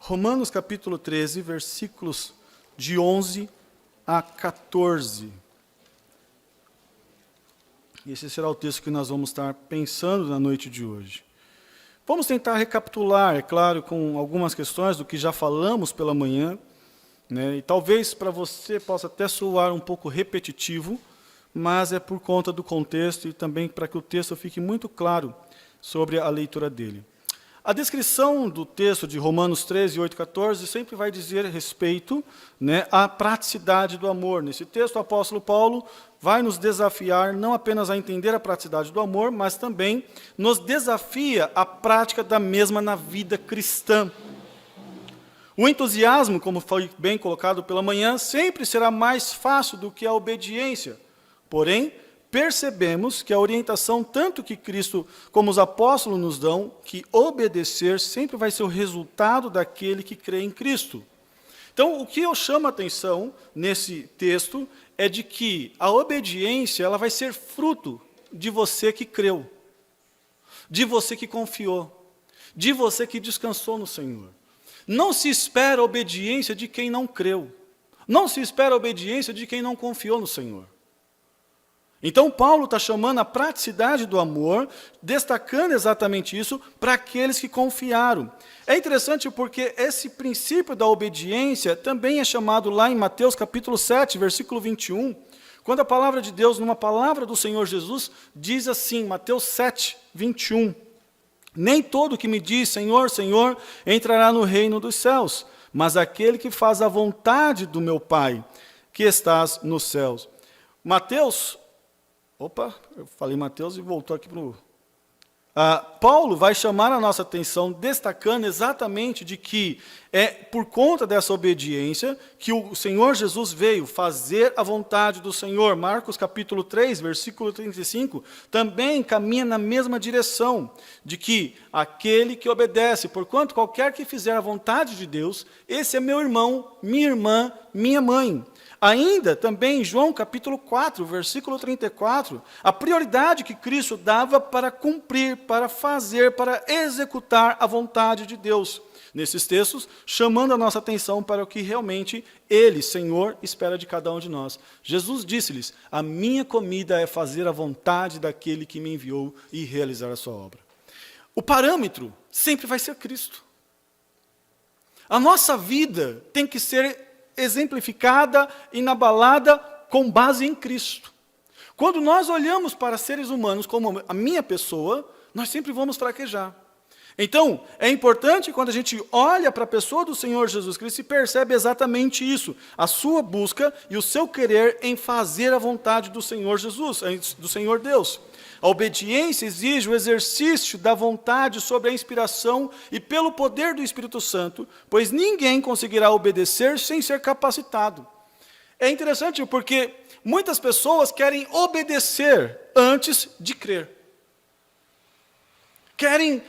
Romanos capítulo 13, versículos de 11 a 14. Esse será o texto que nós vamos estar pensando na noite de hoje. Vamos tentar recapitular, é claro, com algumas questões do que já falamos pela manhã, né? E talvez para você possa até soar um pouco repetitivo, mas é por conta do contexto e também para que o texto fique muito claro sobre a leitura dele. A descrição do texto de Romanos 13, 8 e 14 sempre vai dizer respeito, né, à praticidade do amor. Nesse texto, o apóstolo Paulo vai nos desafiar não apenas a entender a praticidade do amor, mas também nos desafia a prática da mesma na vida cristã. O entusiasmo, como foi bem colocado pela manhã, sempre será mais fácil do que a obediência. Porém, percebemos que a orientação, tanto que Cristo como os apóstolos nos dão, que obedecer sempre vai ser o resultado daquele que crê em Cristo. Então, o que eu chamo a atenção nesse texto é de que a obediência ela vai ser fruto de você que creu, de você que confiou, de você que descansou no Senhor. Não se espera obediência de quem não creu. Não se espera obediência de quem não confiou no Senhor. Então, Paulo está chamando a praticidade do amor, destacando exatamente isso para aqueles que confiaram. É interessante porque esse princípio da obediência também é chamado lá em Mateus capítulo 7, versículo 21, quando a palavra de Deus, numa palavra do Senhor Jesus, diz assim, Mateus 7, 21, nem todo que me diz, Senhor, Senhor, entrará no reino dos céus, mas aquele que faz a vontade do meu Pai, que estás nos céus. Eu falei Mateus e voltou aqui para o... Paulo vai chamar a nossa atenção, destacando exatamente de que é por conta dessa obediência que o Senhor Jesus veio fazer a vontade do Senhor. Marcos capítulo 3, versículo 35, também caminha na mesma direção, de que aquele que obedece, porquanto qualquer que fizer a vontade de Deus, esse é meu irmão, minha irmã, minha mãe. Ainda também em João capítulo 4, versículo 34, a prioridade que Cristo dava para cumprir, para fazer, para executar a vontade de Deus. Nesses textos, chamando a nossa atenção para o que realmente Ele, Senhor, espera de cada um de nós. Jesus disse-lhes, a minha comida é fazer a vontade daquele que me enviou e realizar a sua obra. O parâmetro sempre vai ser Cristo. A nossa vida tem que ser exemplificada, inabalada, com base em Cristo. Quando nós olhamos para seres humanos como a minha pessoa, nós sempre vamos fraquejar. Então, é importante quando a gente olha para a pessoa do Senhor Jesus Cristo e percebe exatamente isso, a sua busca e o seu querer em fazer a vontade do Senhor Jesus, do Senhor Deus. A obediência exige o exercício da vontade sobre a inspiração e pelo poder do Espírito Santo, pois ninguém conseguirá obedecer sem ser capacitado. É interessante porque muitas pessoas querem obedecer antes de crer. Querem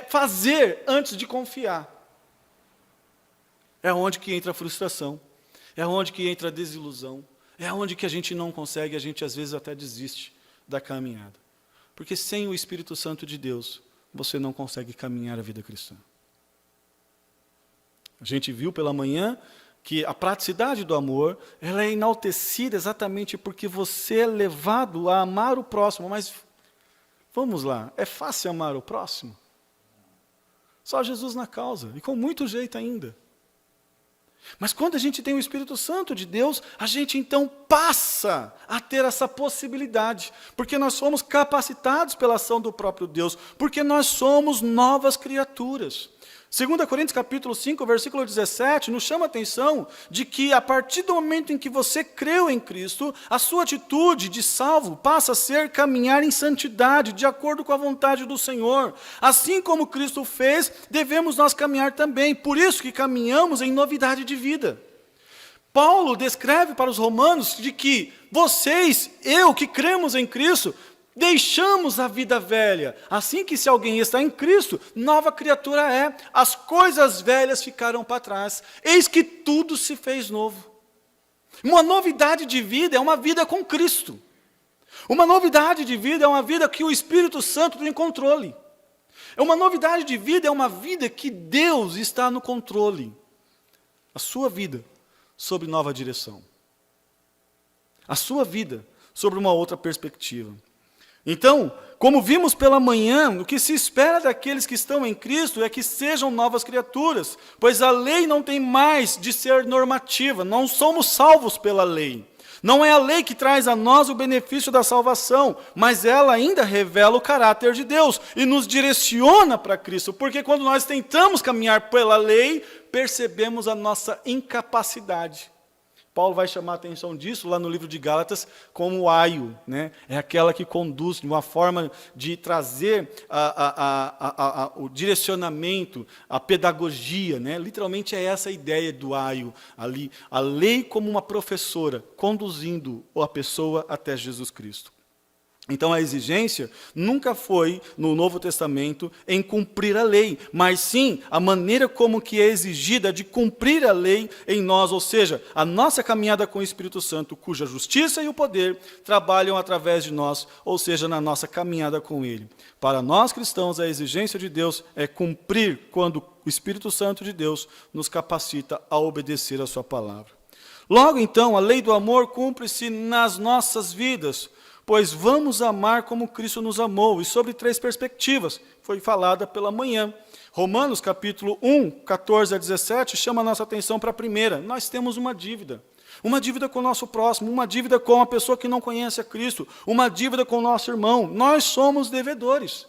fazer antes de confiar. É onde que entra a frustração, é onde que entra a desilusão, é onde que a gente não consegue, a gente às vezes até desiste da caminhada. Porque sem o Espírito Santo de Deus, você não consegue caminhar a vida cristã. A gente viu pela manhã que a praticidade do amor, ela é enaltecida exatamente porque você é levado a amar o próximo. Mas, vamos lá, é fácil amar o próximo? Só Jesus na causa, e com muito jeito ainda. Mas quando a gente tem o Espírito Santo de Deus, a gente então passa a ter essa possibilidade, porque nós somos capacitados pela ação do próprio Deus, porque nós somos novas criaturas. 2 Coríntios capítulo 5, versículo 17, nos chama a atenção de que a partir do momento em que você creu em Cristo, a sua atitude de salvo passa a ser caminhar em santidade, de acordo com a vontade do Senhor. Assim como Cristo fez, devemos nós caminhar também, por isso que caminhamos em novidade de vida. Paulo descreve para os romanos de que vocês, eu que cremos em Cristo, deixamos a vida velha, assim que se alguém está em Cristo, nova criatura é, as coisas velhas ficaram para trás, eis que tudo se fez novo. Uma novidade de vida é uma vida com Cristo. Uma novidade de vida é uma vida que o Espírito Santo tem controle. É uma novidade de vida, é uma vida que Deus está no controle. A sua vida sobre nova direção. A sua vida sobre uma outra perspectiva. Então, como vimos pela manhã, o que se espera daqueles que estão em Cristo é que sejam novas criaturas, pois a lei não tem mais de ser normativa, não somos salvos pela lei. Não é a lei que traz a nós o benefício da salvação, mas ela ainda revela o caráter de Deus e nos direciona para Cristo, porque quando nós tentamos caminhar pela lei, percebemos a nossa incapacidade. Paulo vai chamar a atenção disso lá no livro de Gálatas como o aio, né? É aquela que conduz, de uma forma de trazer o direcionamento, a pedagogia, né? Literalmente é essa a ideia do aio ali, a lei como uma professora, conduzindo a pessoa até Jesus Cristo. Então a exigência nunca foi, no Novo Testamento, em cumprir a lei, mas sim a maneira como que é exigida de cumprir a lei em nós, ou seja, a nossa caminhada com o Espírito Santo, cuja justiça e o poder trabalham através de nós, ou seja, na nossa caminhada com Ele. Para nós cristãos, a exigência de Deus é cumprir quando o Espírito Santo de Deus nos capacita a obedecer a sua palavra. Logo então, a lei do amor cumpre-se nas nossas vidas, pois vamos amar como Cristo nos amou, e sobre 3 perspectivas, foi falada pela manhã. Romanos capítulo 1, 14 a 17, chama a nossa atenção para a primeira. Nós temos uma dívida com o nosso próximo, uma dívida com a pessoa que não conhece a Cristo, uma dívida com o nosso irmão. Nós somos devedores.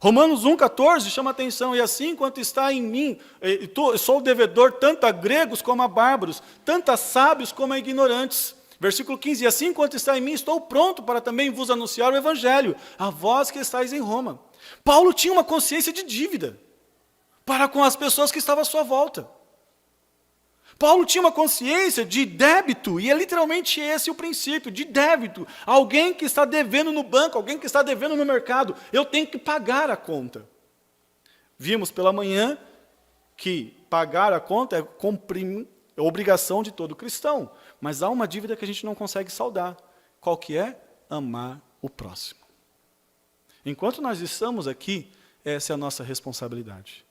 Romanos 1, 14 chama a atenção, e assim quanto está em mim, eu sou devedor tanto a gregos como a bárbaros, tanto a sábios como a ignorantes. Versículo 15, e assim quanto está em mim, estou pronto para também vos anunciar o Evangelho, a vós que estáis em Roma. Paulo tinha uma consciência de dívida para com as pessoas que estavam à sua volta. Paulo tinha uma consciência de débito, e é literalmente esse o princípio, de débito. Alguém que está devendo no banco, alguém que está devendo no mercado, eu tenho que pagar a conta. Vimos pela manhã que pagar a conta é obrigação de todo cristão. Mas há uma dívida que a gente não consegue saldar. Qual que é? Amar o próximo. Enquanto nós estamos aqui, essa é a nossa responsabilidade.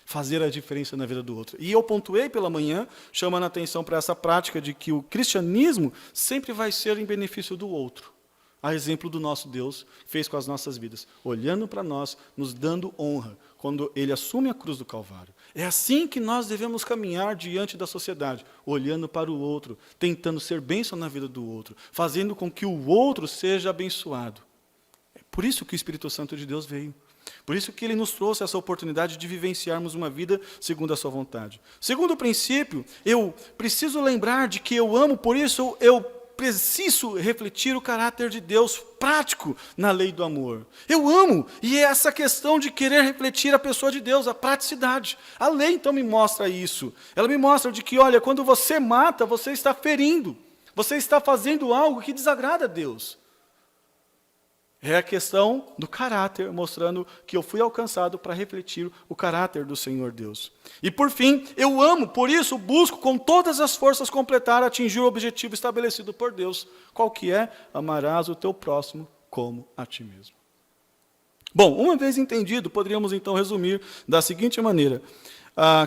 Fazer a diferença na vida do outro. E eu pontuei pela manhã, chamando a atenção para essa prática de que o cristianismo sempre vai ser em benefício do outro. A exemplo do nosso Deus fez com as nossas vidas, olhando para nós, nos dando honra, quando Ele assume a cruz do Calvário. É assim que nós devemos caminhar diante da sociedade, olhando para o outro, tentando ser bênção na vida do outro, fazendo com que o outro seja abençoado. É por isso que o Espírito Santo de Deus veio. Por isso que Ele nos trouxe essa oportunidade de vivenciarmos uma vida segundo a sua vontade. Segundo princípio, eu preciso lembrar de que eu amo, por isso eu preciso refletir o caráter de Deus prático na lei do amor. Eu amo, e é essa questão de querer refletir a pessoa de Deus, a praticidade. A lei, então, me mostra isso. Ela me mostra de que, olha, quando você mata, você está ferindo. Você está fazendo algo que desagrada a Deus. É a questão do caráter, mostrando que eu fui alcançado para refletir o caráter do Senhor Deus. E por fim, eu amo, por isso busco com todas as forças completar, atingir o objetivo estabelecido por Deus. Qual que é? Amarás o teu próximo como a ti mesmo. Bom, uma vez entendido, poderíamos então resumir da seguinte maneira.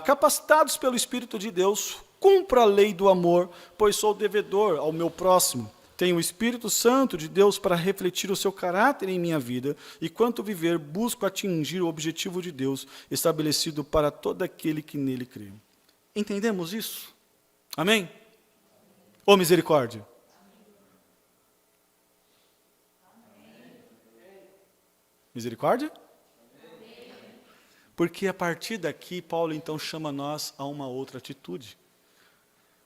Capacitados pelo Espírito de Deus, cumpro a lei do amor, pois sou devedor ao meu próximo. Tenho o Espírito Santo de Deus para refletir o seu caráter em minha vida, e quanto viver, busco atingir o objetivo de Deus estabelecido para todo aquele que nele crê. Entendemos isso? Amém? Ou misericórdia? Misericórdia? Porque a partir daqui, Paulo então chama nós a uma outra atitude.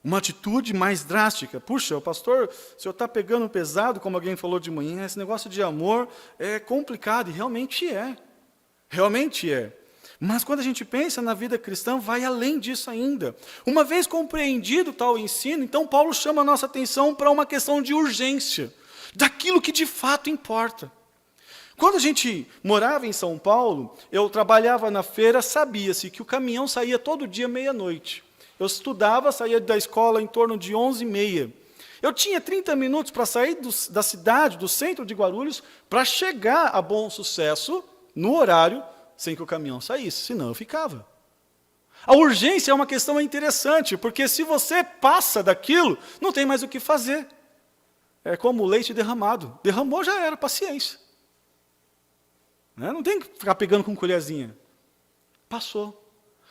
Uma atitude mais drástica. Puxa, o pastor, o senhor está pegando pesado, como alguém falou de manhã, esse negócio de amor é complicado, e realmente é. Realmente é. Mas quando a gente pensa na vida cristã, vai além disso ainda. Uma vez compreendido tal ensino, então Paulo chama a nossa atenção para uma questão de urgência, daquilo que de fato importa. Quando a gente morava em São Paulo, eu trabalhava na feira, sabia-se que o caminhão saía todo dia meia-noite. Eu estudava, saía da escola em torno de 11h30. Eu tinha 30 minutos para sair da cidade, do centro de Guarulhos, para chegar a Bom Sucesso, no horário, sem que o caminhão saísse, senão eu ficava. A urgência é uma questão interessante, porque se você passa daquilo, não tem mais o que fazer. É como o leite derramado. Derramou, já era, paciência. Não tem que ficar pegando com colherzinha. Passou.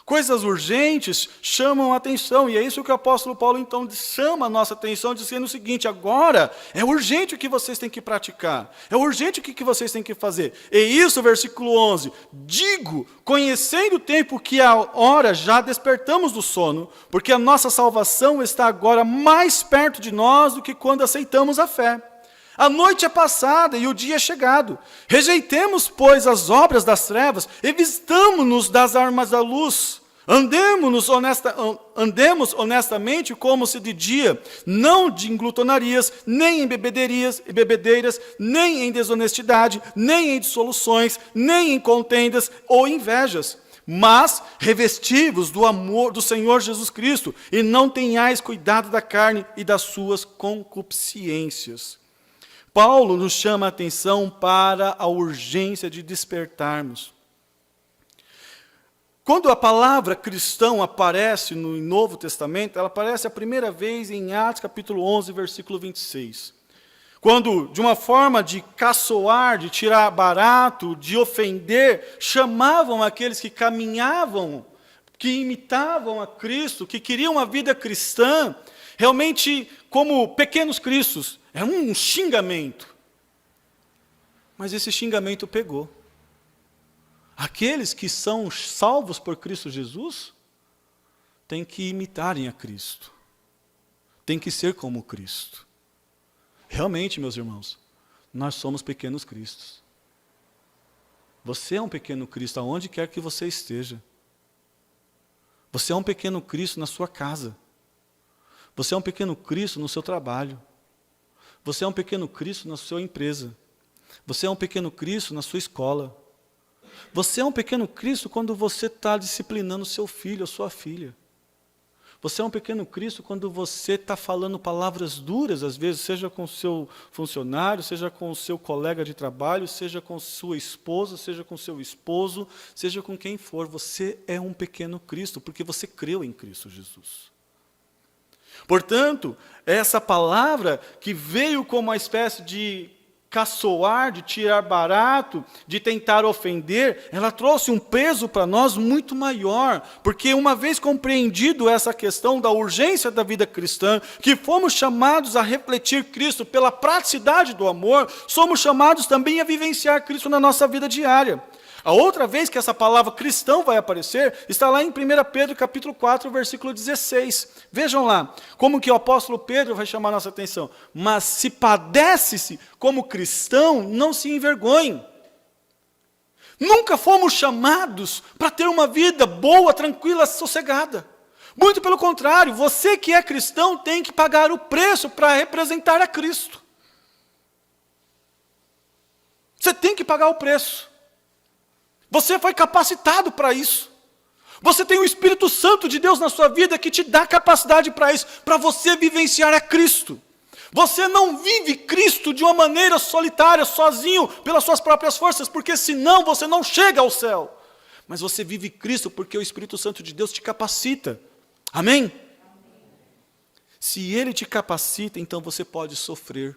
Coisas urgentes chamam a atenção, e é isso que o apóstolo Paulo, então, chama a nossa atenção, dizendo o seguinte: agora é urgente o que vocês têm que praticar, é urgente o que vocês têm que fazer. E isso, versículo 11, digo, conhecendo o tempo que a hora já despertamos do sono, porque a nossa salvação está agora mais perto de nós do que quando aceitamos a fé. A noite é passada e o dia é chegado. Rejeitemos, pois, as obras das trevas e vistamo-nos das armas da luz. Andemos honestamente como se de dia, não de glutonarias, nem em bebedeiras, nem em desonestidade, nem em dissoluções, nem em contendas ou invejas. Mas revesti-vos do amor do Senhor Jesus Cristo e não tenhais cuidado da carne e das suas concupiscências. Paulo nos chama a atenção para a urgência de despertarmos. Quando a palavra cristão aparece no Novo Testamento, ela aparece a primeira vez em Atos capítulo 11, versículo 26. Quando, de uma forma de caçoar, de tirar barato, de ofender, chamavam aqueles que caminhavam, que imitavam a Cristo, que queriam uma vida cristã, realmente como pequenos cristos. É um xingamento. Mas esse xingamento pegou. Aqueles que são salvos por Cristo Jesus têm que imitarem a Cristo. Têm que ser como Cristo. Realmente, meus irmãos, nós somos pequenos cristos. Você é um pequeno Cristo aonde quer que você esteja. Você é um pequeno Cristo na sua casa. Você é um pequeno Cristo no seu trabalho. Você é um pequeno Cristo na sua empresa. Você é um pequeno Cristo na sua escola. Você é um pequeno Cristo quando você está disciplinando seu filho ou sua filha. Você é um pequeno Cristo quando você está falando palavras duras, às vezes, seja com o seu funcionário, seja com o seu colega de trabalho, seja com sua esposa, seja com seu esposo, seja com quem for. Você é um pequeno Cristo, porque você creu em Cristo Jesus. Portanto, essa palavra que veio como uma espécie de caçoar, de tirar barato, de tentar ofender, ela trouxe um peso para nós muito maior, porque uma vez compreendido essa questão da urgência da vida cristã, que fomos chamados a refletir Cristo pela praticidade do amor, somos chamados também a vivenciar Cristo na nossa vida diária. A outra vez que essa palavra cristão vai aparecer, está lá em 1 Pedro capítulo 4, versículo 16. Vejam lá, como que o apóstolo Pedro vai chamar a nossa atenção. Mas se padece-se como cristão, não se envergonhe. Nunca fomos chamados para ter uma vida boa, tranquila, sossegada. Muito pelo contrário, você que é cristão tem que pagar o preço para representar a Cristo. Você tem que pagar o preço. Você foi capacitado para isso. Você tem o Espírito Santo de Deus na sua vida que te dá capacidade para isso, para você vivenciar a Cristo. Você não vive Cristo de uma maneira solitária, sozinho, pelas suas próprias forças, porque senão você não chega ao céu. Mas você vive Cristo porque o Espírito Santo de Deus te capacita. Amém? Se Ele te capacita, então você pode sofrer.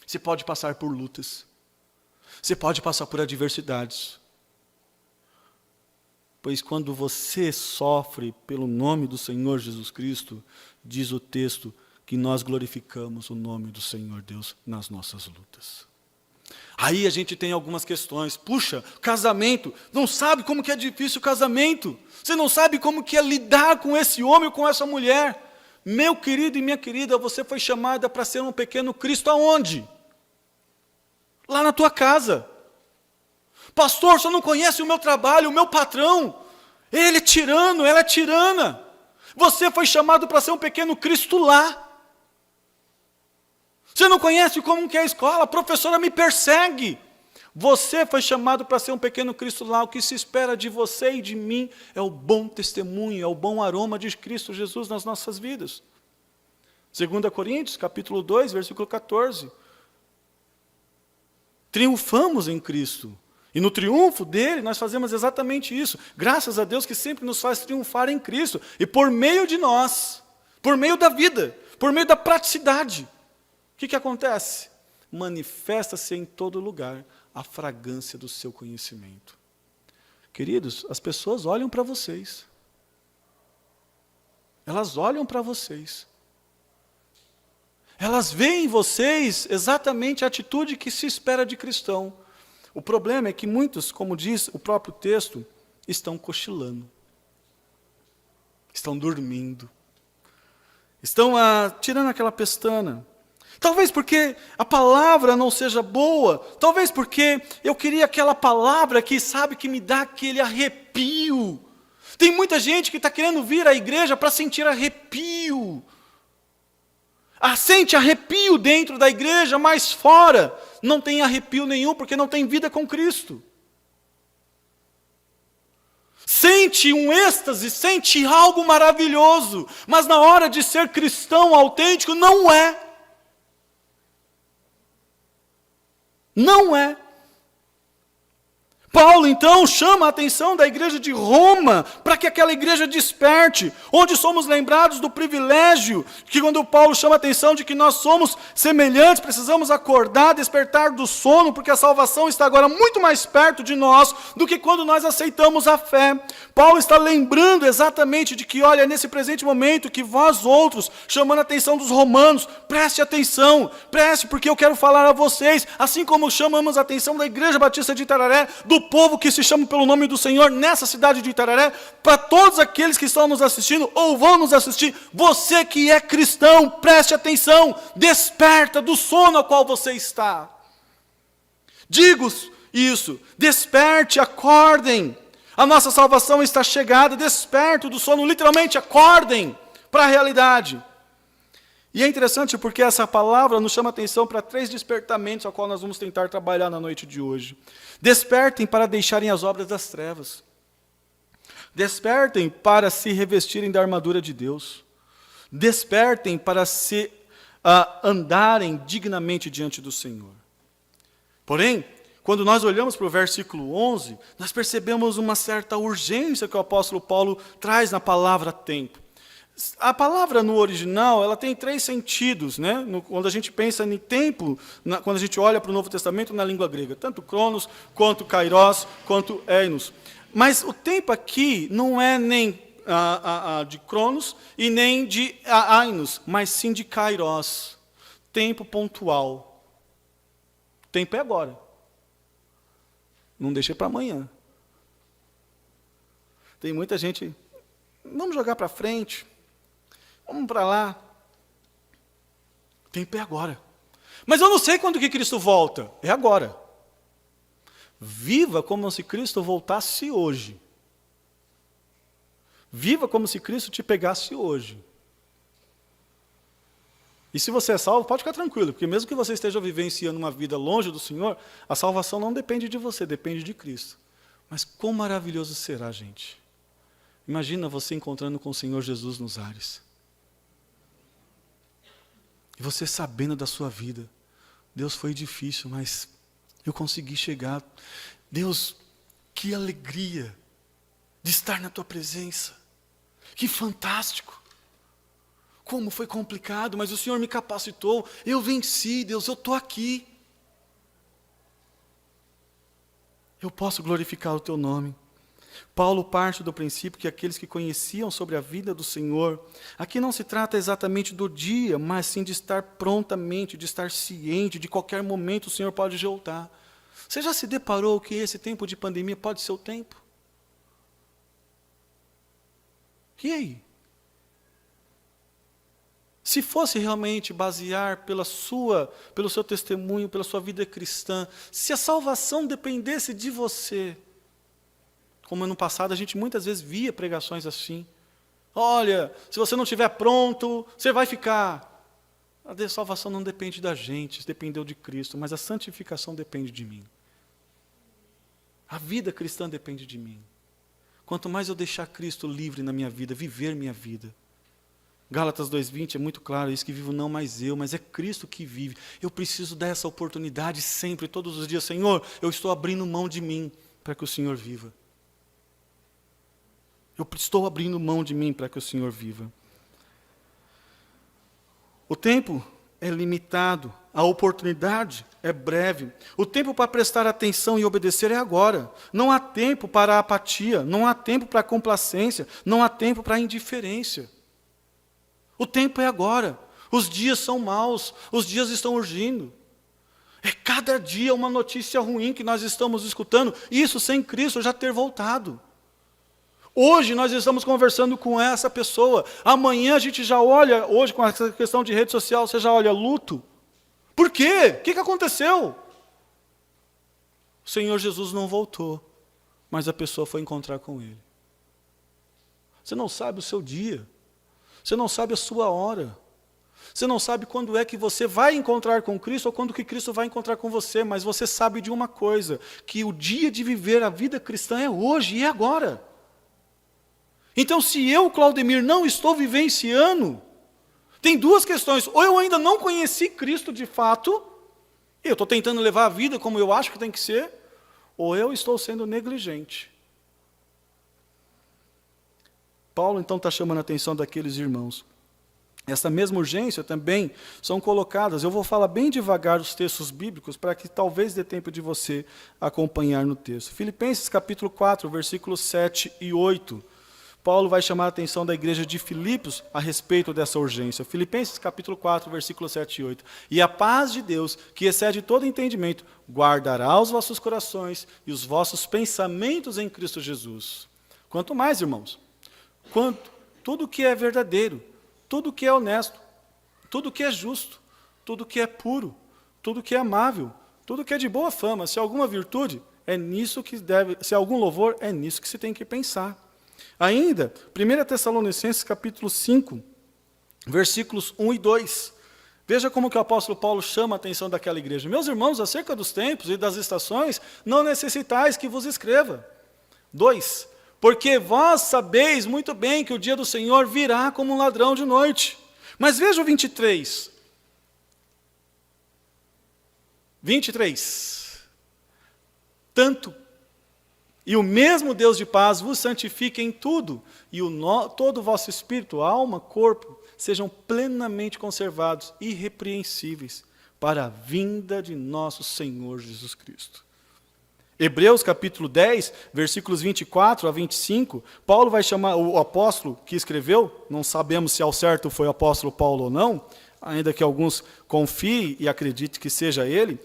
Você pode passar por lutas. Você pode passar por adversidades. Pois quando você sofre pelo nome do Senhor Jesus Cristo, diz o texto que nós glorificamos o nome do Senhor Deus nas nossas lutas. Aí a gente tem algumas questões. Puxa, casamento, não sabe como que é difícil o casamento. Você não sabe como que é lidar com esse homem ou com essa mulher. Meu querido e minha querida, você foi chamada para ser um pequeno Cristo aonde? Lá na tua casa. Pastor, você não conhece o meu trabalho, o meu patrão. Ele é tirano, ela é tirana. Você foi chamado para ser um pequeno Cristo lá. Você não conhece como que é a escola, a professora me persegue. Você foi chamado para ser um pequeno Cristo lá. O que se espera de você e de mim é o bom testemunho, é o bom aroma de Cristo Jesus nas nossas vidas. 2 Coríntios, capítulo 2, versículo 14. Triunfamos em Cristo. E no triunfo dele, nós fazemos exatamente isso. Graças a Deus que sempre nos faz triunfar em Cristo. E por meio de nós, por meio da vida, por meio da praticidade, o que acontece? Manifesta-se em todo lugar a fragrância do seu conhecimento. Queridos, as pessoas olham para vocês. Elas olham para vocês. Elas veem em vocês exatamente a atitude que se espera de cristão. O problema é que muitos, como diz o próprio texto, estão cochilando. Estão dormindo. Estão tirando aquela pestana. Talvez porque a palavra não seja boa. Talvez porque eu queria aquela palavra que, sabe, que me dá aquele arrepio. Tem muita gente que está querendo vir à igreja para sentir arrepio. Sente arrepio dentro da igreja, mas fora não tem arrepio nenhum, porque não tem vida com Cristo. Sente um êxtase, sente algo maravilhoso, mas na hora de ser cristão autêntico, não é. Não é. Paulo, então, chama a atenção da igreja de Roma, para que aquela igreja desperte, onde somos lembrados do privilégio, que quando Paulo chama a atenção de que nós somos semelhantes, precisamos acordar, despertar do sono, porque a salvação está agora muito mais perto de nós, do que quando nós aceitamos a fé. Paulo está lembrando exatamente de que, olha, nesse presente momento, que vós outros, chamando a atenção dos romanos, preste atenção, preste, porque eu quero falar a vocês, assim como chamamos a atenção da Igreja Batista de Itararé, do povo que se chama pelo nome do Senhor nessa cidade de Itararé, para todos aqueles que estão nos assistindo ou vão nos assistir, você que é cristão, preste atenção, desperta do sono ao qual você está. Digo isso, desperte, acordem, a nossa salvação está chegada, desperto do sono, literalmente acordem para a realidade. E é interessante porque essa palavra nos chama a atenção para 3 despertamentos, ao qual nós vamos tentar trabalhar na noite de hoje. Despertem para deixarem as obras das trevas. Despertem para se revestirem da armadura de Deus. Despertem para se andarem dignamente diante do Senhor. Porém, quando nós olhamos para o versículo 11, nós percebemos uma certa urgência que o apóstolo Paulo traz na palavra tempo. A palavra no original, ela tem 3 sentidos, né? Quando a gente pensa em tempo, quando a gente olha para o Novo Testamento na língua grega, tanto cronos, quanto kairos, quanto einos. Mas o tempo aqui não é nem de cronos e nem de ainos, mas sim de kairos, tempo pontual. Tempo é agora. Não deixe para amanhã. Tem muita gente, vamos jogar para frente. Vamos para lá. Tempo é agora. Mas eu não sei quando que Cristo volta. É agora. Viva como se Cristo voltasse hoje. Viva como se Cristo te pegasse hoje. E se você é salvo, pode ficar tranquilo, porque mesmo que você esteja vivenciando uma vida longe do Senhor, a salvação não depende de você, depende de Cristo. Mas quão maravilhoso será, gente. Imagina você encontrando com o Senhor Jesus nos ares. E você sabendo da sua vida, Deus, foi difícil, mas eu consegui chegar. Deus, que alegria de estar na tua presença. Que fantástico. Como foi complicado, mas o Senhor me capacitou. Eu venci, Deus, eu estou aqui. Eu posso glorificar o teu nome. Paulo parte do princípio que aqueles que conheciam sobre a vida do Senhor, aqui não se trata exatamente do dia, mas sim de estar prontamente, de estar ciente, de qualquer momento o Senhor pode voltar. Você já se deparou que esse tempo de pandemia pode ser o tempo? E aí? Se fosse realmente basear pelo seu testemunho, pela sua vida cristã, se a salvação dependesse de você, como ano passado a gente muitas vezes via pregações assim, olha, se você não estiver pronto, você vai ficar. A salvação não depende da gente, dependeu de Cristo, mas a santificação depende de mim. A vida cristã depende de mim. Quanto mais eu deixar Cristo livre na minha vida, viver minha vida, Gálatas 2:20 é muito claro, isso que vivo não mais eu, mas é Cristo que vive. Eu preciso dessa oportunidade sempre, todos os dias. Senhor, eu estou abrindo mão de mim para que o Senhor viva. Eu estou abrindo mão de mim para que o Senhor viva. O tempo é limitado, a oportunidade é breve. O tempo para prestar atenção e obedecer é agora. Não há tempo para a apatia, não há tempo para a complacência, não há tempo para a indiferença. O tempo é agora. Os dias são maus, os dias estão urgindo. É cada dia uma notícia ruim que nós estamos escutando, isso sem Cristo já ter voltado. Hoje nós estamos conversando com essa pessoa, amanhã a gente já olha, hoje com essa questão de rede social, você já olha luto. Por quê? O que aconteceu? O Senhor Jesus não voltou, mas a pessoa foi encontrar com Ele. Você não sabe o seu dia, você não sabe a sua hora, você não sabe quando é que você vai encontrar com Cristo ou quando que Cristo vai encontrar com você, mas você sabe de uma coisa, que o dia de viver a vida cristã é hoje e é agora. Então, se eu, Claudemir, não estou vivenciando, tem duas questões. Ou eu ainda não conheci Cristo de fato, e eu estou tentando levar a vida como eu acho que tem que ser, ou eu estou sendo negligente. Paulo, então, está chamando a atenção daqueles irmãos. Essa mesma urgência também são colocadas, eu vou falar bem devagar os textos bíblicos, para que talvez dê tempo de você acompanhar no texto. Filipenses capítulo 4, versículos 7 e 8. Paulo vai chamar a atenção da igreja de Filipos a respeito dessa urgência. Filipenses capítulo 4, versículos 7 e 8. E a paz de Deus, que excede todo entendimento, guardará os vossos corações e os vossos pensamentos em Cristo Jesus. Quanto mais, irmãos, quanto tudo que é verdadeiro, tudo que é honesto, tudo que é justo, tudo que é puro, tudo que é amável, tudo que é de boa fama, se alguma virtude, é nisso que deve, se algum louvor, é nisso que se tem que pensar. Ainda, 1 Tessalonicenses capítulo 5, versículos 1 e 2. Veja como que o apóstolo Paulo chama a atenção daquela igreja. Meus irmãos, acerca dos tempos e das estações, não necessitais que vos escreva. 2. Porque vós sabeis muito bem que o dia do Senhor virá como um ladrão de noite. Mas veja o 23. 23. Tanto e o mesmo Deus de paz vos santifique em tudo, e todo o vosso espírito, alma, corpo, sejam plenamente conservados, irrepreensíveis, para a vinda de nosso Senhor Jesus Cristo. Hebreus capítulo 10, versículos 24 a 25, Paulo vai chamar, o apóstolo que escreveu, não sabemos se ao certo foi o apóstolo Paulo ou não, ainda que alguns confiem e acreditem que seja ele,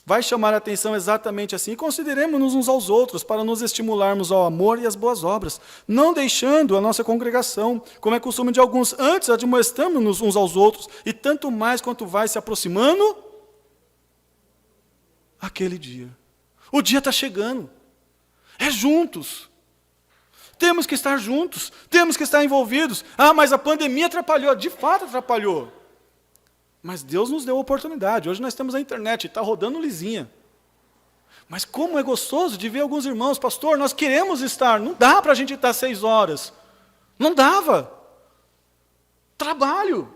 vai chamar a atenção exatamente assim. Consideremos-nos uns aos outros para nos estimularmos ao amor e às boas obras, não deixando a nossa congregação, como é costume de alguns, antes admoestamos-nos uns aos outros, e tanto mais quanto vai se aproximando aquele dia. O dia está chegando. É juntos. Temos que estar juntos, temos que estar envolvidos. Ah, mas a pandemia atrapalhou. De fato atrapalhou. Mas Deus nos deu a oportunidade. Hoje nós temos a internet, está rodando lisinha. Mas como é gostoso de ver alguns irmãos, pastor, nós queremos estar. Não dá para a gente estar 6 horas. Não dava. Trabalho.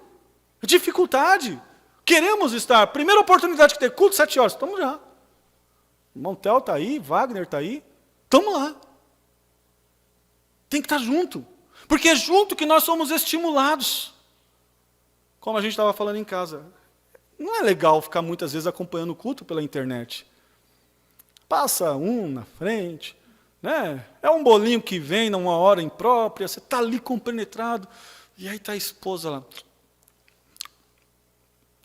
Dificuldade. Queremos estar. Primeira oportunidade que ter culto, 7 horas. Estamos já. Montel está aí, Wagner está aí. Estamos lá. Tem que estar junto. Porque é junto que nós somos estimulados. Como a gente estava falando em casa, não é legal ficar muitas vezes acompanhando o culto pela internet. Passa um na frente, né? É um bolinho que vem numa hora imprópria, você está ali compenetrado, e aí está a esposa lá.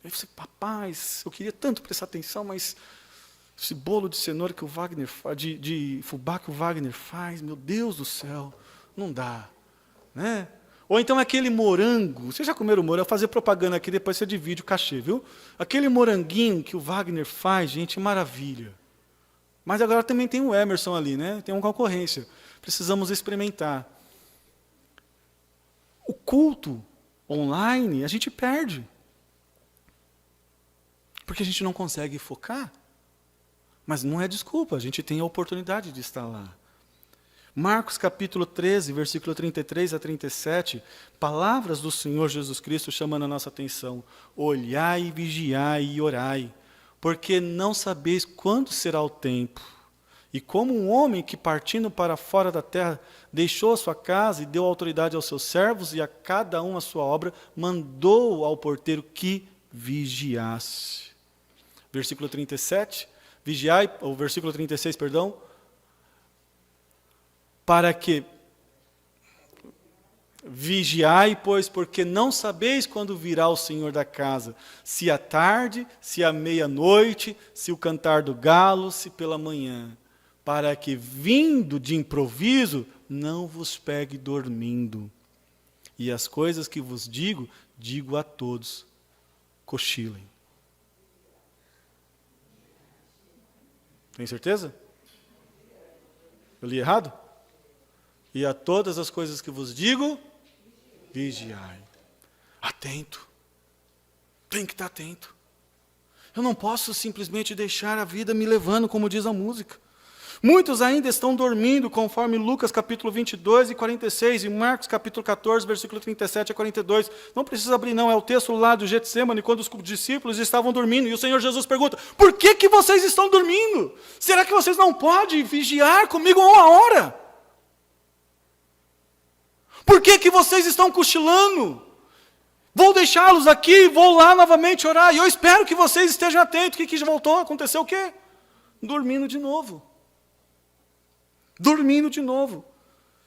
Aí você, rapaz, eu queria tanto prestar atenção, mas esse bolo de cenoura que o Wagner faz, de fubá que o Wagner faz, meu Deus do céu, não dá, né? Ou então aquele morango, vocês já comeram morango? Eu vou fazer propaganda aqui, depois você divide o cachê, viu? Aquele moranguinho que o Wagner faz, gente, maravilha. Mas agora também tem o Emerson ali, né? Tem uma concorrência. Precisamos experimentar. O culto online, a gente perde. Porque a gente não consegue focar. Mas não é desculpa, a gente tem a oportunidade de estar lá. Marcos capítulo 13, versículo 33 a 37, palavras do Senhor Jesus Cristo chamando a nossa atenção. Olhai, vigiai e orai, porque não sabeis quando será o tempo. E como um homem que partindo para fora da terra deixou a sua casa e deu autoridade aos seus servos e a cada um a sua obra, mandou ao porteiro que vigiasse. Versículo 37, vigiai, ou versículo 36, perdão, para que vigiai, pois, porque não sabeis quando virá o Senhor da casa, se à tarde, se à meia-noite, se o cantar do galo, se pela manhã, para que, vindo de improviso, não vos pegue dormindo. E as coisas que vos digo, digo a todos, cochilem. Tem certeza? Eu li errado? E a todas as coisas que vos digo, vigiai. Atento. Tem que estar atento. Eu não posso simplesmente deixar a vida me levando, como diz a música. Muitos ainda estão dormindo, conforme Lucas capítulo 22 e 46, e Marcos capítulo 14, versículo 37 a 42. Não precisa abrir não, é o texto lá do Getsêmani, quando os discípulos estavam dormindo, e o Senhor Jesus pergunta, por que vocês estão dormindo? Será que vocês não podem vigiar comigo uma hora? Por que vocês estão cochilando? Vou deixá-los aqui, vou lá novamente orar, e eu espero que vocês estejam atentos. O que voltou? Aconteceu o quê? Dormindo de novo. Dormindo de novo.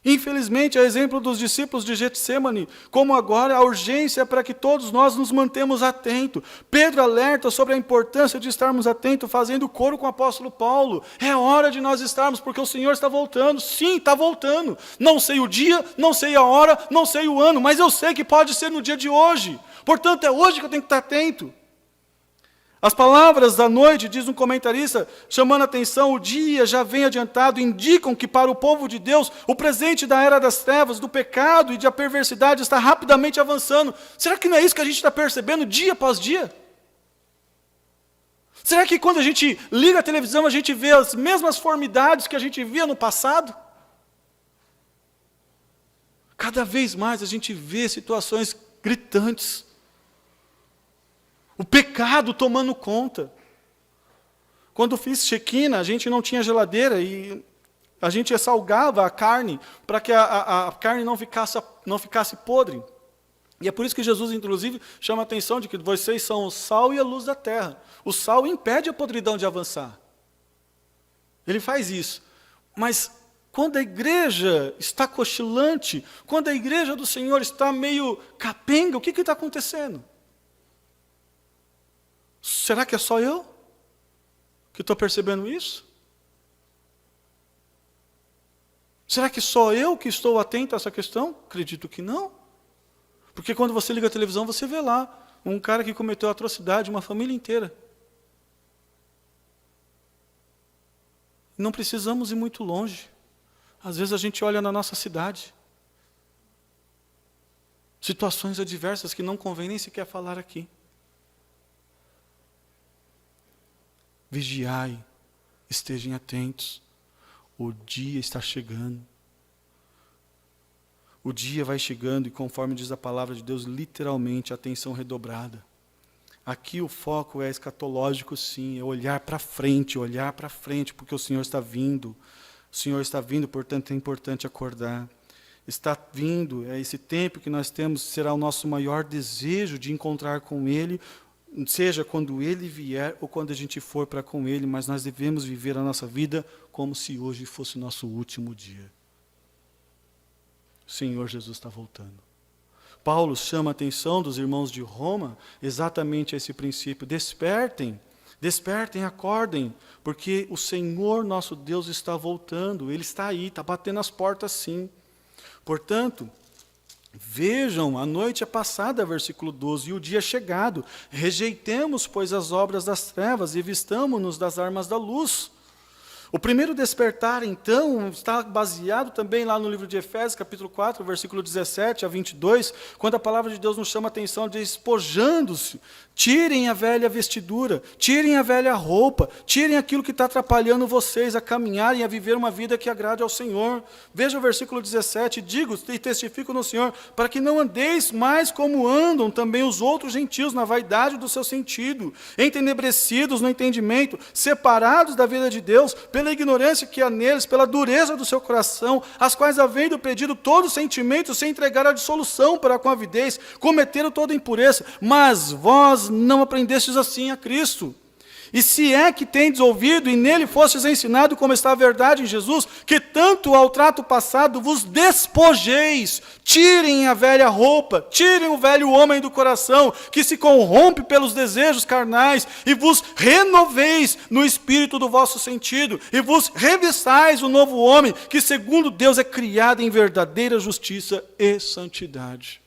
Infelizmente, a exemplo dos discípulos de Getsêmani, como agora, a urgência é para que todos nós nos mantemos atentos. Pedro alerta sobre a importância de estarmos atentos, fazendo coro com o apóstolo Paulo. É hora de nós estarmos, porque o Senhor está voltando. Sim, está voltando. Não sei o dia, não sei a hora, não sei o ano, mas eu sei que pode ser no dia de hoje. Portanto, é hoje que eu tenho que estar atento. As palavras da noite, diz um comentarista, chamando a atenção, o dia já vem adiantado, indicam que para o povo de Deus, o presente da era das trevas, do pecado e da perversidade está rapidamente avançando. Será que não é isso que a gente está percebendo dia após dia? Será que quando a gente liga a televisão, a gente vê as mesmas formidades que a gente via no passado? Cada vez mais a gente vê situações gritantes. O pecado tomando conta. Quando fiz Shekinah, a gente não tinha geladeira e a gente salgava a carne para que a carne não ficasse podre. E é por isso que Jesus, inclusive, chama a atenção de que vocês são o sal e a luz da terra. O sal impede a podridão de avançar. Ele faz isso. Mas quando a igreja está cochilante, quando a igreja do Senhor está meio capenga, o que está acontecendo? Será que é só eu que estou percebendo isso? Será que só eu que estou atento a essa questão? Acredito que não. Porque quando você liga a televisão, você vê lá um cara que cometeu atrocidade, uma família inteira. Não precisamos ir muito longe. Às vezes a gente olha na nossa cidade. Situações adversas que não convém nem sequer falar aqui. Vigiai, estejam atentos, o dia está chegando. O dia vai chegando e, conforme diz a palavra de Deus, literalmente, atenção redobrada. Aqui o foco é escatológico, sim, é olhar para frente, porque o Senhor está vindo. O Senhor está vindo, portanto é importante acordar. Está vindo, é esse tempo que nós temos, será o nosso maior desejo de encontrar com Ele, seja quando Ele vier ou quando a gente for para com Ele, mas nós devemos viver a nossa vida como se hoje fosse o nosso último dia. O Senhor Jesus está voltando. Paulo chama a atenção dos irmãos de Roma exatamente a esse princípio. Despertem, acordem, porque o Senhor nosso Deus está voltando, Ele está aí, está batendo as portas sim. Portanto, vejam, a noite é passada, versículo 12, e o dia é chegado. Rejeitemos, pois, as obras das trevas e vistamo-nos das armas da luz. O primeiro despertar, então, está baseado também lá no livro de Efésios, capítulo 4, versículo 17 a 22, quando a palavra de Deus nos chama a atenção de despojando-se, tirem a velha vestidura, tirem a velha roupa, tirem aquilo que está atrapalhando vocês a caminharem, a viver uma vida que agrade ao Senhor. Veja o versículo 17, digo e testifico no Senhor, para que não andeis mais como andam também os outros gentios, na vaidade do seu sentido, entenebrecidos no entendimento, separados da vida de Deus, pela ignorância que há neles, pela dureza do seu coração, as quais, havendo pedido todo sentimento, se entregaram à dissolução para com avidez, cometeram toda impureza, mas vós não aprendestes assim a Cristo. E se é que tendes ouvido, e nele fostes ensinado como está a verdade em Jesus, que tanto ao trato passado vos despojeis, tirem a velha roupa, tirem o velho homem do coração, que se corrompe pelos desejos carnais, e vos renoveis no espírito do vosso sentido, e vos revestais o novo homem, que segundo Deus é criado em verdadeira justiça e santidade.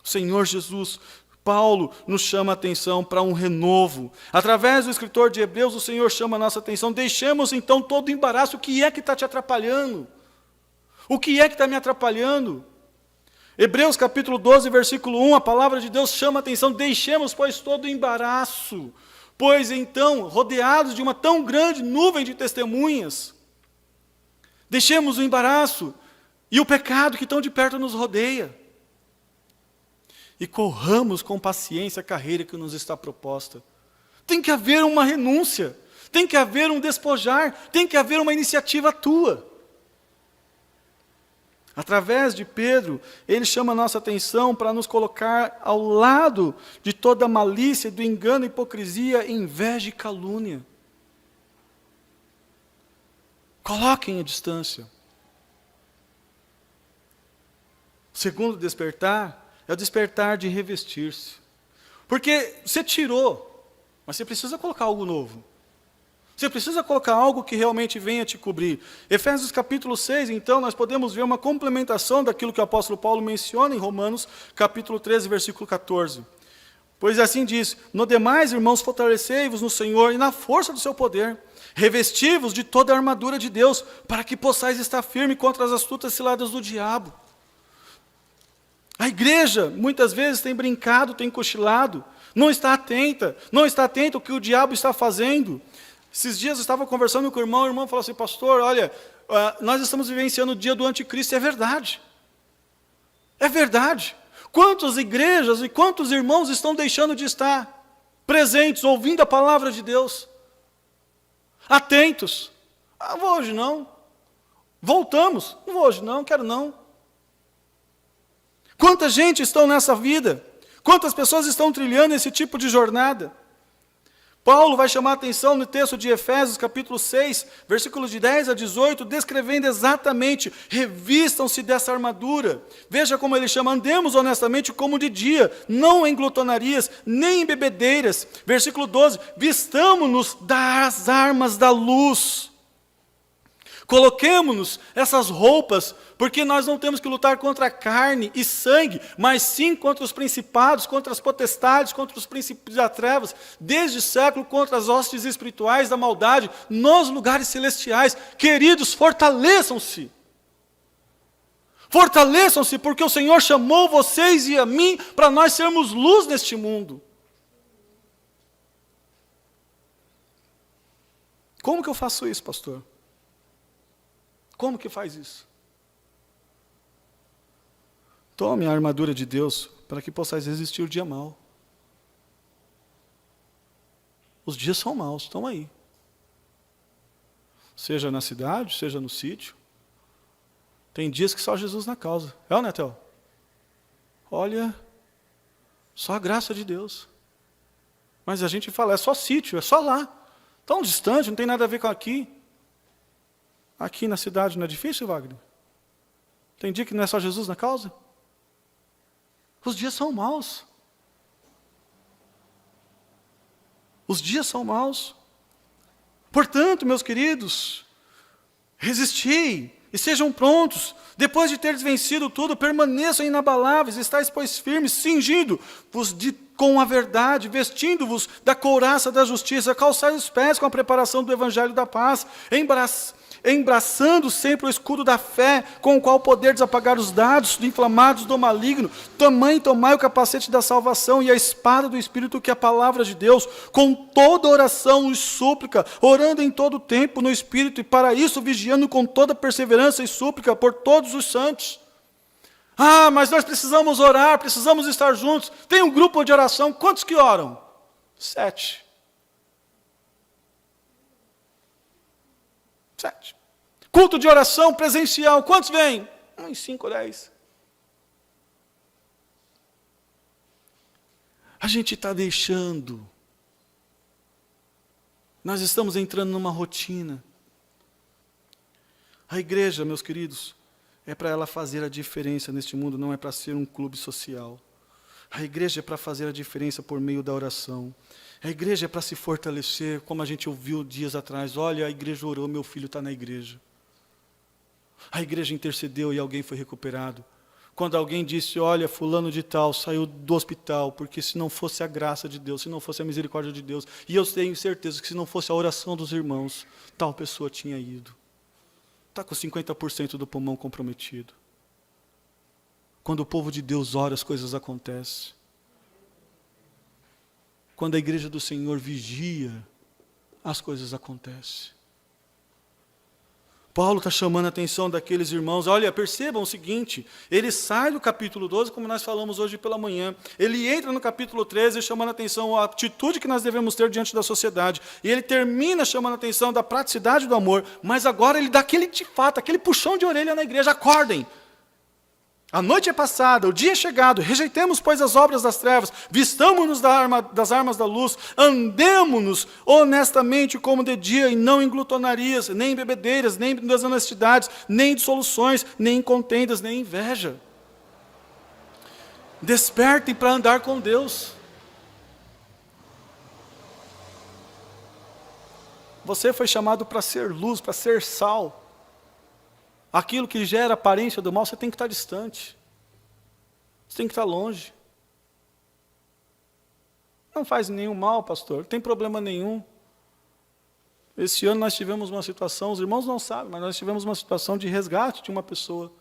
O Senhor Jesus, Paulo nos chama a atenção para um renovo. Através do escritor de Hebreus, o Senhor chama a nossa atenção. Deixemos então todo o embaraço. O que é que está te atrapalhando? O que é que está me atrapalhando? Hebreus capítulo 12, versículo 1, a palavra de Deus chama a atenção. Deixemos, pois, todo o embaraço. Pois então, rodeados de uma tão grande nuvem de testemunhas, deixemos o embaraço e o pecado que tão de perto nos rodeia. E corramos com paciência a carreira que nos está proposta. Tem que haver uma renúncia, tem que haver um despojar, tem que haver uma iniciativa tua. Através de Pedro, ele chama a nossa atenção para nos colocar ao lado de toda a malícia, do engano, hipocrisia, inveja e calúnia. Coloquem a distância. Segundo despertar, é o despertar de revestir-se. Porque você tirou, mas você precisa colocar algo novo. Você precisa colocar algo que realmente venha te cobrir. Efésios capítulo 6, então, nós podemos ver uma complementação daquilo que o apóstolo Paulo menciona em Romanos capítulo 13, versículo 14. Pois assim diz: no demais, irmãos, fortalecei-vos no Senhor e na força do seu poder. Revesti-vos de toda a armadura de Deus, para que possais estar firme contra as astutas ciladas do diabo. A igreja, muitas vezes, tem brincado, tem cochilado, não está atenta ao que o diabo está fazendo. Esses dias eu estava conversando com o irmão falou assim: pastor, olha, nós estamos vivenciando o dia do anticristo, e é verdade. É verdade. Quantas igrejas e quantos irmãos estão deixando de estar presentes, ouvindo a palavra de Deus? Atentos. Ah, vou hoje não. Voltamos. Não vou hoje não, quero não. Quanta gente estão nessa vida? Quantas pessoas estão trilhando esse tipo de jornada? Paulo vai chamar a atenção no texto de Efésios, capítulo 6, versículos de 10 a 18, descrevendo exatamente: revistam-se dessa armadura. Veja como ele chama: andemos honestamente como de dia, não em glutonarias, nem em bebedeiras. Versículo 12, vistamo-nos das armas da luz. Coloquemo-nos essas roupas, porque nós não temos que lutar contra carne e sangue, mas sim contra os principados, contra as potestades, contra os príncipes das trevas, desde o século contra as hostes espirituais da maldade, nos lugares celestiais. Queridos, fortaleçam-se. Fortaleçam-se, porque o Senhor chamou vocês e a mim para nós sermos luz neste mundo. Como que eu faço isso, pastor? Como que faz isso? Tome a armadura de Deus para que possais resistir o dia mau. Os dias são maus, estão aí. Seja na cidade, seja no sítio. Tem dias que só Jesus na causa. É ou não é, Theo? Olha, só a graça de Deus. Mas a gente fala, é só sítio, é só lá. Tão distante, não tem nada a ver com aqui. Aqui na cidade não é difícil, Wagner? Tem dia que não é só Jesus na causa? Os dias são maus. Os dias são maus. Portanto, meus queridos, resisti e sejam prontos. Depois de teres vencido tudo, permaneçam inabaláveis, estáis, pois, firmes, cingindo-vos de com a verdade, vestindo-vos da couraça da justiça, calçai os pés com a preparação do evangelho da paz, embraçando sempre o escudo da fé, com o qual poderdes apagar os dardos inflamados do maligno. Tomai o capacete da salvação e a espada do Espírito, que é a palavra de Deus, com toda oração e súplica, orando em todo tempo no Espírito, e para isso vigiando com toda perseverança e súplica por todos os santos. Ah, mas nós precisamos orar, precisamos estar juntos. Tem um grupo de oração, quantos que oram? 7. 7. Culto de oração presencial, quantos vêm? Uns 5 ou 10. A gente está deixando. Nós estamos entrando numa rotina. A igreja, meus queridos, é para ela fazer a diferença neste mundo, não é para ser um clube social. A igreja é para fazer a diferença por meio da oração. A igreja é para se fortalecer, como a gente ouviu dias atrás. Olha, a igreja orou, meu filho está na igreja. A igreja intercedeu e alguém foi recuperado. Quando alguém disse, olha, fulano de tal saiu do hospital, porque se não fosse a graça de Deus, se não fosse a misericórdia de Deus, e eu tenho certeza que se não fosse a oração dos irmãos, tal pessoa tinha ido. Está com 50% do pulmão comprometido. Quando o povo de Deus ora, as coisas acontecem. Quando a igreja do Senhor vigia, as coisas acontecem. Paulo está chamando a atenção daqueles irmãos. Olha, percebam o seguinte, ele sai do capítulo 12, como nós falamos hoje pela manhã. Ele entra no capítulo 13, chamando a atenção a atitude que nós devemos ter diante da sociedade. E ele termina chamando a atenção da praticidade do amor. Mas agora ele dá aquele de fato, aquele puxão de orelha na igreja. Acordem! A noite é passada, o dia é chegado, rejeitemos, pois, as obras das trevas, vistamo-nos das armas da luz, andemo-nos honestamente como de dia, e não em glutonarias, nem em bebedeiras, nem em desonestidades, nem em dissoluções, nem em contendas, nem em inveja. Despertem para andar com Deus. Você foi chamado para ser luz, para ser sal. Aquilo que gera aparência do mal, você tem que estar distante. Você tem que estar longe. Não faz nenhum mal, pastor, não tem problema nenhum. Esse ano nós tivemos uma situação, os irmãos não sabem, mas nós tivemos uma situação de resgate de uma pessoa.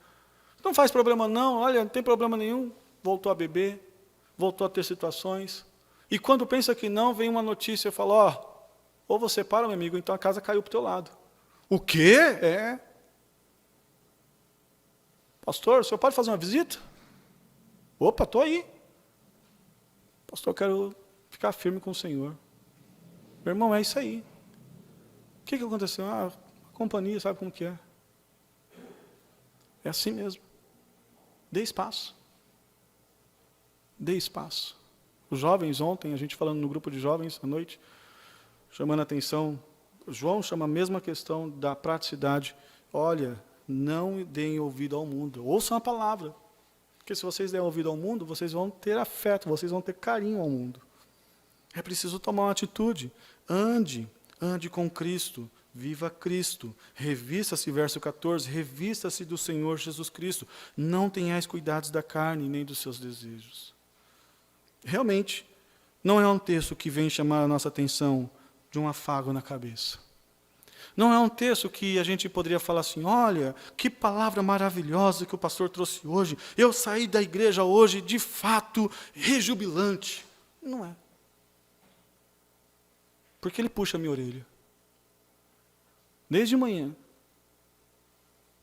Não faz problema não, olha, não tem problema nenhum. Voltou a beber, voltou a ter situações. E quando pensa que não, vem uma notícia e fala, ó, ou você para, meu amigo, então a casa caiu para o teu lado. O quê? Pastor, o senhor pode fazer uma visita? Opa, estou aí. Pastor, eu quero ficar firme com o Senhor. Meu irmão, é isso aí. O que aconteceu? A companhia, sabe como que é? É assim mesmo. Dê espaço. Dê espaço. Os jovens ontem, a gente falando no grupo de jovens à noite, chamando a atenção, João chama a mesma questão da praticidade. Olha, não deem ouvido ao mundo. Ouçam a palavra. Porque se vocês derem ouvido ao mundo, vocês vão ter afeto, vocês vão ter carinho ao mundo. É preciso tomar uma atitude. Ande com Cristo. Viva Cristo. Revista-se, verso 14, revista-se do Senhor Jesus Cristo. Não tenhais cuidados da carne, nem dos seus desejos. Realmente, não é um texto que vem chamar a nossa atenção de um afago na cabeça. Não é um texto que a gente poderia falar assim, olha, que palavra maravilhosa que o pastor trouxe hoje. Eu saí da igreja hoje, de fato, rejubilante. Não é. Porque ele puxa a minha orelha. Desde manhã.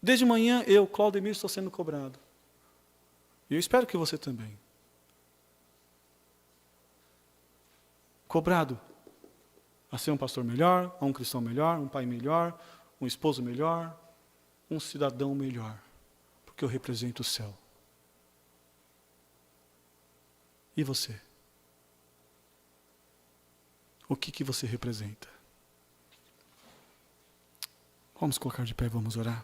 Desde manhã eu, Claudemir, estou sendo cobrado. E eu espero que você também. Cobrado a ser um pastor melhor, a um cristão melhor, um pai melhor, um esposo melhor, um cidadão melhor, porque eu represento o céu. E você? O que você representa? Vamos colocar de pé e vamos orar.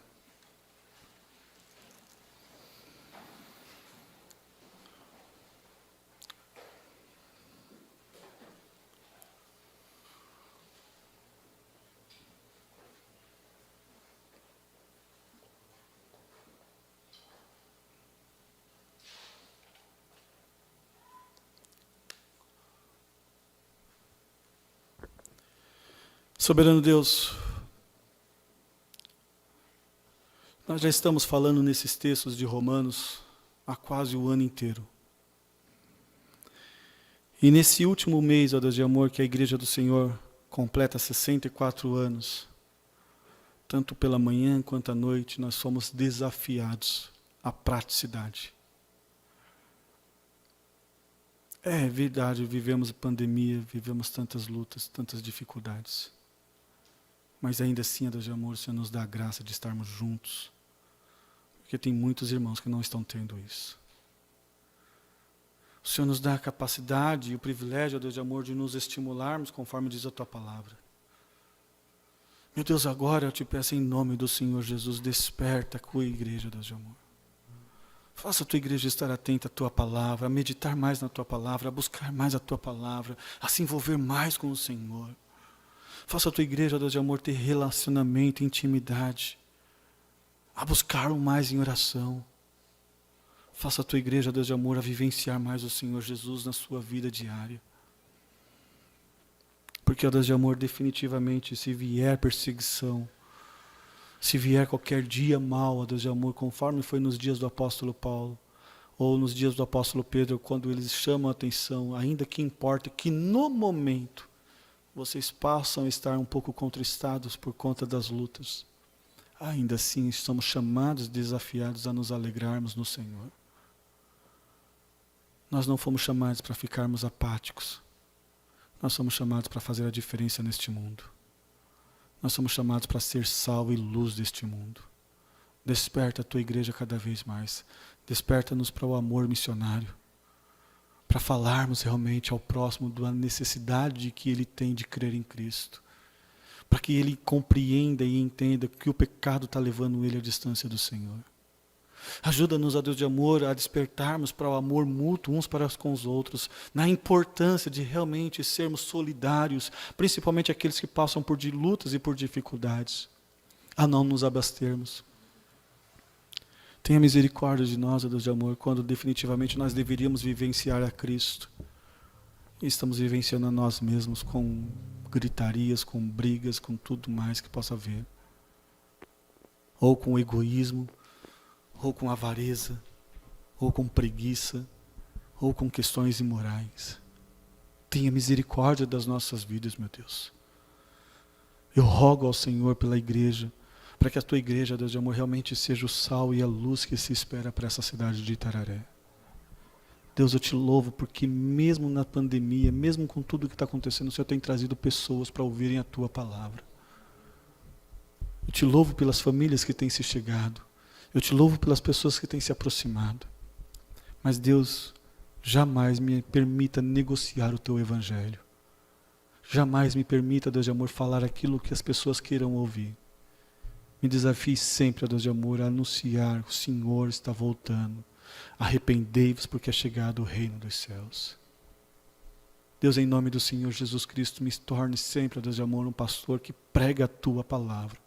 Soberano Deus, nós já estamos falando nesses textos de Romanos há quase o ano inteiro. E nesse último mês, ó Deus de amor, que a Igreja do Senhor completa 64 anos, tanto pela manhã quanto à noite, nós somos desafiados à praticidade. É verdade, vivemos pandemia, vivemos tantas lutas, tantas dificuldades. Mas ainda assim, ó Deus de amor, o Senhor nos dá a graça de estarmos juntos. Porque tem muitos irmãos que não estão tendo isso. O Senhor nos dá a capacidade e o privilégio, ó Deus de amor, de nos estimularmos conforme diz a Tua palavra. Meu Deus, agora eu te peço em nome do Senhor Jesus, desperta a Tua igreja, Deus de amor. Faça a Tua igreja estar atenta à Tua palavra, a meditar mais na Tua palavra, a buscar mais a Tua palavra, a se envolver mais com o Senhor. Faça a Tua igreja, Deus de amor, ter relacionamento, intimidade, a buscar o mais em oração. Faça a Tua igreja, Deus de amor, a vivenciar mais o Senhor Jesus na sua vida diária. Porque, ó Deus de amor, definitivamente, se vier perseguição, se vier qualquer dia mal, ó Deus de amor, conforme foi nos dias do apóstolo Paulo, ou nos dias do apóstolo Pedro, quando eles chamam a atenção, ainda que importa que no momento vocês possam estar um pouco contristados por conta das lutas, ainda assim somos chamados, desafiados a nos alegrarmos no Senhor. Nós não fomos chamados para ficarmos apáticos. Nós somos chamados para fazer a diferença neste mundo. Nós somos chamados para ser sal e luz deste mundo. Desperta a Tua igreja cada vez mais. Desperta-nos para o amor missionário. Para falarmos realmente ao próximo da necessidade que ele tem de crer em Cristo. Para que ele compreenda e entenda que o pecado está levando ele à distância do Senhor. Ajuda-nos, ó Deus de amor, a despertarmos para o amor mútuo uns para com os outros, na importância de realmente sermos solidários, principalmente aqueles que passam por lutas e por dificuldades, a não nos abastermos. Tenha misericórdia de nós, ó Deus de amor, quando definitivamente nós deveríamos vivenciar a Cristo. E estamos vivenciando a nós mesmos com gritarias, com brigas, com tudo mais que possa haver. Ou com egoísmo, ou com avareza, ou com preguiça, ou com questões imorais. Tenha misericórdia das nossas vidas, meu Deus. Eu rogo ao Senhor pela igreja, para que a Tua igreja, Deus de amor, realmente seja o sal e a luz que se espera para essa cidade de Itararé. Deus, eu te louvo porque mesmo na pandemia, mesmo com tudo que está acontecendo, o Senhor tem trazido pessoas para ouvirem a Tua palavra. Eu te louvo pelas famílias que têm se chegado. Eu te louvo pelas pessoas que têm se aproximado. Mas Deus, jamais me permita negociar o Teu evangelho. Jamais me permita, Deus de amor, falar aquilo que as pessoas queiram ouvir. Me desafie sempre, Deus de amor, a anunciar: o Senhor está voltando. Arrependei-vos porque é chegado o reino dos céus. Deus, em nome do Senhor Jesus Cristo, me torne sempre, Deus de amor, um pastor que prega a Tua palavra.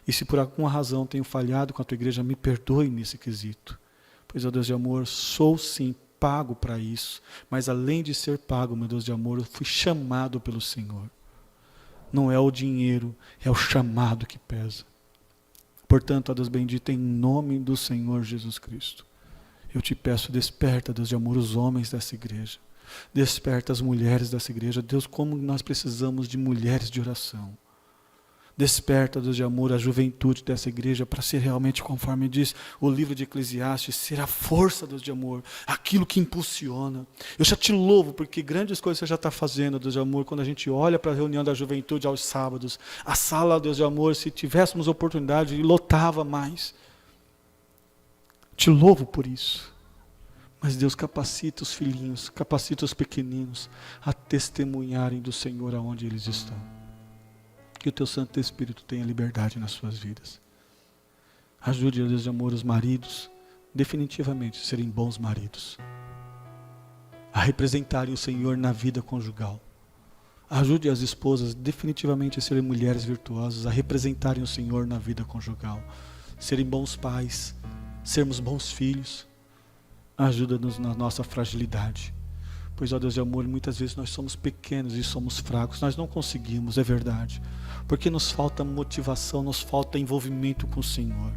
E se por alguma razão tenho falhado com a Tua igreja, me perdoe nesse quesito. Pois, ó Deus de amor, sou sim pago para isso. Mas além de ser pago, meu Deus de amor, eu fui chamado pelo Senhor. Não é o dinheiro, é o chamado que pesa. Portanto, ó Deus bendito, em nome do Senhor Jesus Cristo, eu te peço, desperta, Deus de amor, os homens dessa igreja. Desperta as mulheres dessa igreja. Deus, como nós precisamos de mulheres de oração. Desperta, Deus de amor, a juventude dessa igreja para ser realmente, conforme diz o livro de Eclesiastes, ser a força, Deus de amor, aquilo que impulsiona. Eu já te louvo porque grandes coisas você já está fazendo, Deus de amor, quando a gente olha para a reunião da juventude aos sábados. A sala, Deus de amor, se tivéssemos oportunidade, lotava mais. Te louvo por isso. Mas Deus, capacita os filhinhos, capacita os pequeninos a testemunharem do Senhor aonde eles estão. Que o Teu Santo Espírito tenha liberdade nas suas vidas. Ajude, Deus de amor, os maridos, definitivamente, a serem bons maridos. A representarem o Senhor na vida conjugal. Ajude as esposas, definitivamente, a serem mulheres virtuosas, a representarem o Senhor na vida conjugal. Serem bons pais, sermos bons filhos. Ajuda-nos na nossa fragilidade. Pois, ó Deus de amor, muitas vezes nós somos pequenos e somos fracos, nós não conseguimos, é verdade, porque nos falta motivação, nos falta envolvimento com o Senhor.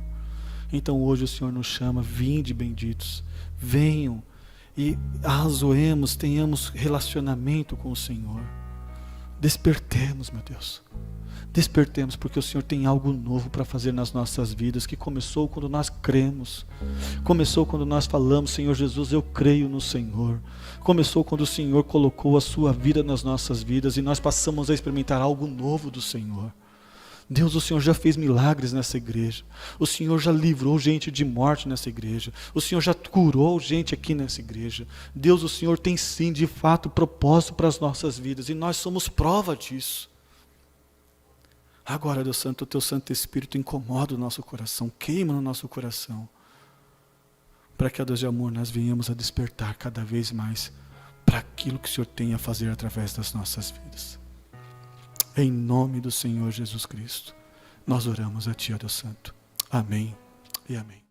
Então hoje o Senhor nos chama, vinde benditos, venham e arrazoemos, tenhamos relacionamento com o Senhor. Despertemos, meu Deus. Despertemos, porque o Senhor tem algo novo para fazer nas nossas vidas, que começou quando nós cremos. Começou quando nós falamos, Senhor Jesus, eu creio no Senhor. Começou quando o Senhor colocou a sua vida nas nossas vidas e nós passamos a experimentar algo novo do Senhor. Deus, o Senhor já fez milagres nessa igreja. O Senhor já livrou gente de morte nessa igreja. O Senhor já curou gente aqui nessa igreja. Deus, o Senhor tem sim, de fato, propósito para as nossas vidas e nós somos prova disso. Agora, Deus Santo, o Teu Santo Espírito incomoda o nosso coração, queima no nosso coração, para que, a Deus de amor, nós venhamos a despertar cada vez mais para aquilo que o Senhor tem a fazer através das nossas vidas. Em nome do Senhor Jesus Cristo, nós oramos a Ti, ó Deus Santo. Amém e amém.